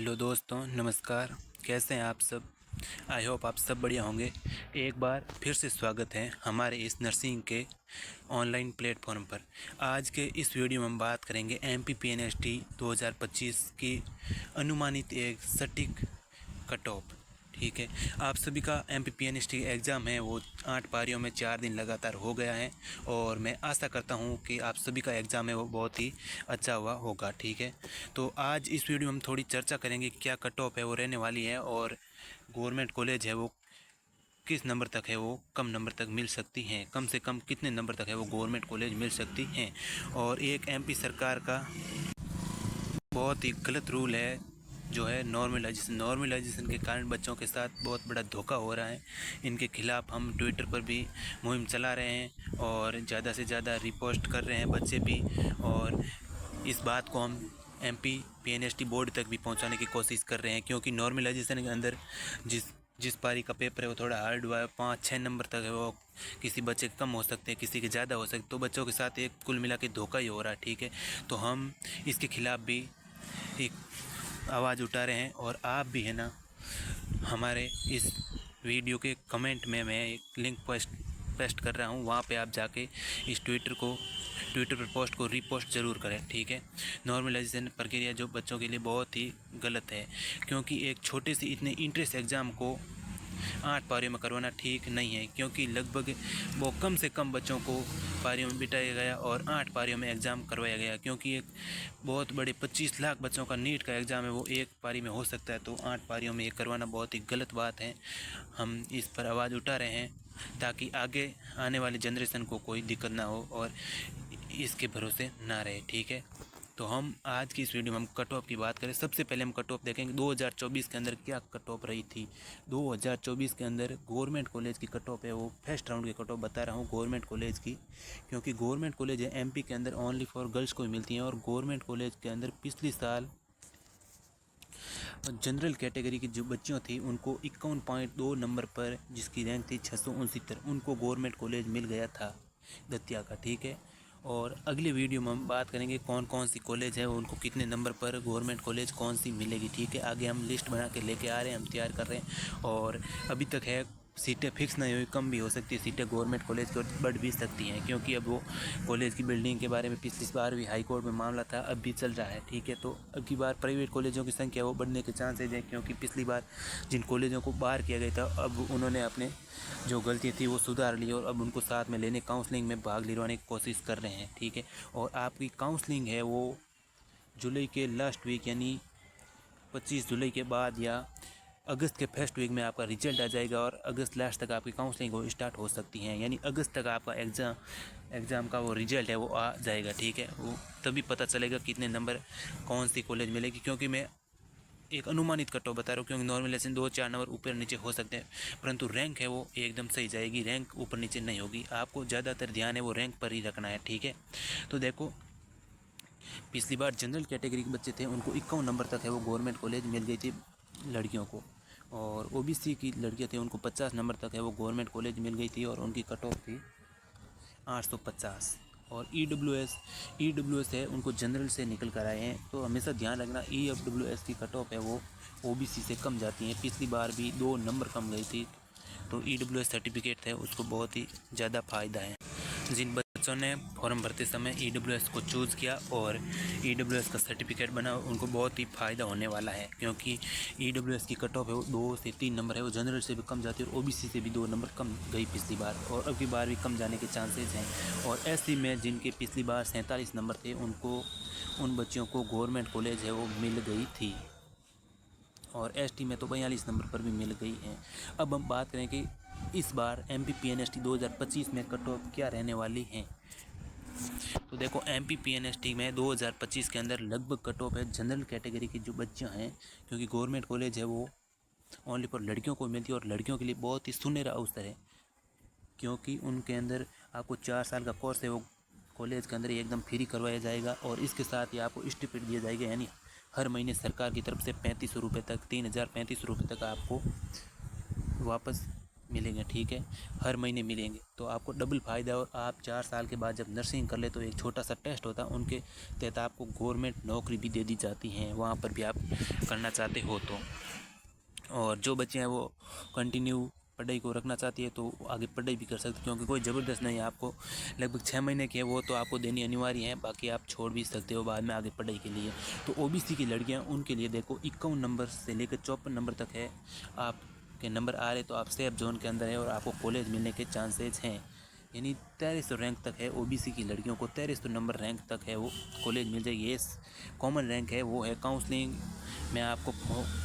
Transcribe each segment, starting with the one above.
Hello दोस्तों, नमस्कार। कैसे हैं आप सब? आई होप आप सब बढ़िया होंगे। एक बार फिर से स्वागत है हमारे इस नर्सिंग के ऑनलाइन प्लेटफॉर्म पर। आज के इस वीडियो में हम बात करेंगे MPPNST 2025 की अनुमानित एक सटीक कट ऑफ। ठीक है, आप सभी का MPPNST एग्ज़ाम है वो 8 पारियों में 4 दिन लगातार हो गया है और मैं आशा करता हूँ कि आप सभी का एग्ज़ाम है वो बहुत ही अच्छा हुआ होगा। ठीक है, तो आज इस वीडियो में हम थोड़ी चर्चा करेंगे क्या कट ऑफ है वो रहने वाली है और गवर्नमेंट कॉलेज है वो किस नंबर तक है वो कम नंबर तक मिल सकती हैं, कम से कम कितने नंबर तक है वो गवर्नमेंट कॉलेज मिल सकती हैं। और एक MP सरकार का बहुत ही गलत रूल है जो है नॉर्मलाइजेशन के कारण बच्चों के साथ बहुत बड़ा धोखा हो रहा है। इनके खिलाफ़ हम ट्विटर पर भी मुहिम चला रहे हैं और ज़्यादा से ज़्यादा रिपोस्ट कर रहे हैं बच्चे भी, और इस बात को हम MPPNST बोर्ड तक भी पहुंचाने की कोशिश कर रहे हैं, क्योंकि नॉर्मलाइजेशन के अंदर जिस पारी का पेपर है वो थोड़ा हार्ड हुआ है। 5-6 नंबर तक है वो किसी बच्चे के कम हो सकते हैं, किसी के ज़्यादा हो सकते, तो बच्चों के साथ एक कुल मिला के धोखा ही हो रहा है। ठीक है, तो हम इसके खिलाफ़ भी एक आवाज़ उठा रहे हैं और आप भी है ना हमारे इस वीडियो के कमेंट में मैं एक लिंक पेस्ट कर रहा हूँ, वहाँ पे आप जाके इस ट्विटर पर पोस्ट को रीपोस्ट ज़रूर करें। ठीक है, नॉर्मलाइजेशन प्रक्रिया जो बच्चों के लिए बहुत ही गलत है, क्योंकि एक छोटे से इतने इंट्रेंस एग्ज़ाम को 8 पारियों में करवाना ठीक नहीं है, क्योंकि लगभग वो कम से कम बच्चों को पारियों में बिठाया गया और 8 पारियों में एग्ज़ाम करवाया गया, क्योंकि एक बहुत बड़े 25 लाख बच्चों का नीट का एग्ज़ाम है वो एक पारी में हो सकता है, तो 8 पारियों में ये करवाना बहुत ही गलत बात है। हम इस पर आवाज़ उठा रहे हैं ताकि आगे आने वाली जनरेशन को कोई दिक्कत ना हो और इसके भरोसे ना रहे। ठीक है, तो हम आज की इस वीडियो में हम कट ऑफ की बात करें। सबसे पहले हम कट ऑफ देखेंगे 2024 के अंदर क्या कट ऑफ रही थी। 2024 के अंदर गवर्नमेंट कॉलेज की कट ऑफ है वो फर्स्ट राउंड की कट ऑफ बता रहा हूँ गवर्नमेंट कॉलेज की, क्योंकि गवर्नमेंट कॉलेज है MP के अंदर ओनली फॉर गर्ल्स को ही मिलती हैं। और गवर्नमेंट कॉलेज के अंदर पिछले साल जनरल कैटेगरी की जो बच्चियों थी उनको 51.2 नंबर पर, जिसकी रैंक थी 669, उनको गवर्नमेंट कॉलेज मिल गया था दतिया का। ठीक है, और अगले वीडियो में हम बात करेंगे कौन कौन सी कॉलेज है उनको कितने नंबर पर गवर्नमेंट कॉलेज कौन सी मिलेगी। ठीक है, आगे हम लिस्ट बना के लेके आ रहे हैं, हम तैयार कर रहे हैं। और अभी तक है सीटें फिक्स नहीं हुई, कम भी हो सकती है सीटें गवर्नमेंट कॉलेज की, बढ़ भी सकती हैं, क्योंकि अब वो कॉलेज की बिल्डिंग के बारे में पिछली बार भी हाई कोर्ट में मामला था, अब भी चल रहा है। ठीक है, तो अब की बार प्राइवेट कॉलेजों की संख्या वो बढ़ने के चांसेज हैं, क्योंकि पिछली बार जिन कॉलेजों को बाहर किया गया था अब उन्होंने अपने जो गलती थी वो सुधार ली और अब उनको साथ में लेने काउंसलिंग में भाग लिलवाने की कोशिश कर रहे हैं। ठीक है, और आपकी काउंसलिंग है वो जुलाई के लास्ट वीक यानी 25 जुलाई के बाद या अगस्त के फर्स्ट वीक में आपका रिजल्ट आ जाएगा और अगस्त लास्ट तक आपकी काउंसलिंग हो स्टार्ट हो सकती हैं, यानी अगस्त तक आपका एग्ज़ाम का वो रिजल्ट है वो आ जाएगा। ठीक है, वो तभी पता चलेगा कितने नंबर कौन सी कॉलेज मिलेगी, क्योंकि मैं एक अनुमानित कट ऑफ बता रहा हूँ, क्योंकि नॉर्मलाइजेशन 2-4 नंबर ऊपर नीचे हो सकते हैं, परंतु रैंक है वो एकदम सही जाएगी, रैंक ऊपर नीचे नहीं होगी। आपको ज़्यादातर ध्यान है वो रैंक पर ही रखना है। ठीक है, तो देखो पिछली बार जनरल कैटेगरी के बच्चे थे उनको 51 नंबर तक है वो गवर्नमेंट कॉलेज मिल गई थी लड़कियों को, और OBC की लड़कियां थी उनको 50 नंबर तक है वो गवर्नमेंट कॉलेज मिल गई थी और उनकी कट ऑफ थी 850। और EWS है उनको जनरल से निकल कर आए हैं, तो हमेशा ध्यान रखना EWS की कट ऑफ है वो OBC से कम जाती हैं। पिछली बार भी 2 नंबर कम गई थी, तो EWS सर्टिफिकेट है उसको बहुत ही ज़्यादा फ़ायदा है। जिन बच्चों ने फॉर्म भरते समय EWS को चूज़ किया और EWS का सर्टिफिकेट बना उनको बहुत ही फ़ायदा होने वाला है, क्योंकि EWS की कट ऑफ है वो 2 से 3 नंबर है वो जनरल से भी कम जाती है और OBC से भी 2 नंबर कम गई पिछली बार, और अब की बार भी कम जाने के चांसेस हैं। और SC में जिनके पिछली बार 47 नंबर थे उन बच्चों को गवर्नमेंट कॉलेज है वो मिल गई थी, और ST में तो 42 नंबर पर भी मिल गई हैं। अब हम बात करें कि इस बार MPPNST 2025 में कट ऑफ क्या रहने वाली हैं। तो देखो MPPNST में 2025 के अंदर लगभग कट ऑफ है जनरल कैटेगरी की जो बच्चियां हैं, क्योंकि गवर्नमेंट कॉलेज है वो ओनली फॉर लड़कियों को मिलती है और लड़कियों के लिए बहुत ही सुनहरा अवसर है, क्योंकि उनके अंदर आपको 4 साल का कोर्स है वो कॉलेज के अंदर ही एकदम फ्री करवाया जाएगा और इसके साथ ही आपको स्टिपेंड दिया जाएगा, यानी हर महीने सरकार की तरफ से 3500 रुपये तक 3035 रुपये तक आपको वापस मिलेंगे, ठीक है, हर महीने मिलेंगे। तो आपको डबल फ़ायदा है। और आप 4 साल के बाद जब नर्सिंग कर ले तो एक छोटा सा टेस्ट होता है, उनके तहत आपको गवर्नमेंट नौकरी भी दे दी जाती हैं, वहाँ पर भी आप करना चाहते हो तो। और जो बच्चे हैं वो कंटिन्यू पढ़ाई को रखना चाहती है तो आगे पढ़ाई भी कर सकते, क्योंकि कोई ज़बरदस्त नहीं है। आपको लगभग 6 महीने की है वो तो आपको देनी अनिवार्य है, बाकी आप छोड़ भी सकते हो बाद में आगे पढ़ाई के लिए। तो ओबीसी की लड़कियां, उनके लिए देखो 51 नंबर से लेकर 54 नंबर तक है, आपके नंबर आ रहे तो आप सेफ जोन के अंदर है और आपको कॉलेज मिलने के चांसेज हैं। यानी 4300 रैंक तक है ओबीसी की लड़कियों को, 4300 नंबर रैंक तक है वो कॉलेज मिल जाएगी। ये कॉमन रैंक है, वो है काउंसलिंग में आपको,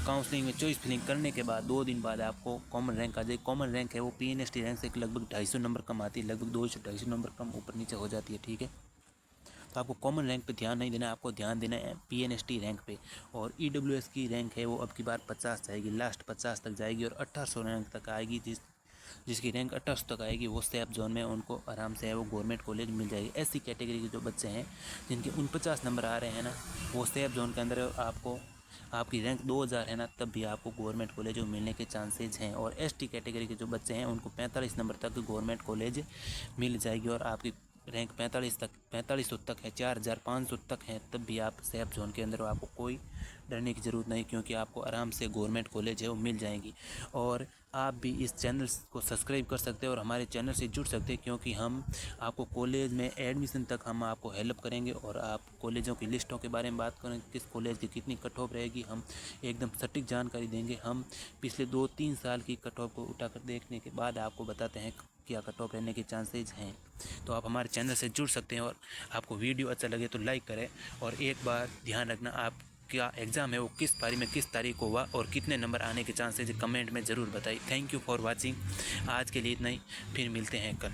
काउंसलिंग में चॉइस फिलिंग करने के बाद 2 दिन बाद आपको कॉमन रैंक आ जाएगी। कॉमन रैंक है वो पीएनएसटी रैंक से लगभग 250 नंबर कम आती है, लगभग 200-250 नंबर कम ऊपर नीचे हो जाती है, ठीक है। तो आपको कॉमन रैंक पे ध्यान नहीं देना है, आपको ध्यान देना है पीएनएसटी रैंक पे। और ईडब्ल्यूएस की रैंक है वो अब की बार 50 जाएगी, लास्ट 50 तक जाएगी और 1800 रैंक तक आएगी। जिसकी रैंक 1800 तक आएगी वो सेफ जोन में, उनको आराम से है वो गवर्नमेंट कॉलेज मिल जाएगी। ऐसी कैटेगरी के जो बच्चे हैं जिनके 49 नंबर आ रहे हैं ना, वो सेफ जोन के अंदर है, आपको आपकी रैंक 2000 है ना, तब भी आपको गवर्नमेंट कॉलेज में मिलने के चांसेज हैं। और एसटी कैटेगरी के जो बच्चे हैं उनको 45 नंबर तक गवर्नमेंट कॉलेज मिल जाएगी और आपकी रैंक 4500 तक है, 4500 तक है, तब भी आप सेफ जोन के अंदर हो, आपको कोई डरने की ज़रूरत नहीं, क्योंकि आपको आराम से गवर्नमेंट कॉलेज है वो मिल जाएंगी। और आप भी इस चैनल को सब्सक्राइब कर सकते हैं और हमारे चैनल से जुड़ सकते हैं, क्योंकि हम आपको कॉलेज में एडमिशन तक हम आपको हेल्प करेंगे। और आप कॉलेजों की लिस्टों के बारे में बात करें, किस कॉलेज की कितनी कट ऑफ रहेगी, हम एकदम सटीक जानकारी देंगे। हम पिछले 2-3 साल की कट ऑफ को उठाकर देखने के बाद आपको बताते हैं क्या कट ऑफ रहने के चांसेज हैं। तो आप हमारे चैनल से जुड़ सकते हैं। और आपको वीडियो अच्छा लगे तो लाइक करें। और एक बार ध्यान रखना, आप क्या एग्ज़ाम है वो किस पारी में किस तारीख को हुआ और कितने नंबर आने के चांसेज कमेंट में ज़रूर बताइए। Thank you for watching. आज के लिए इतना ही, फिर मिलते हैं कल।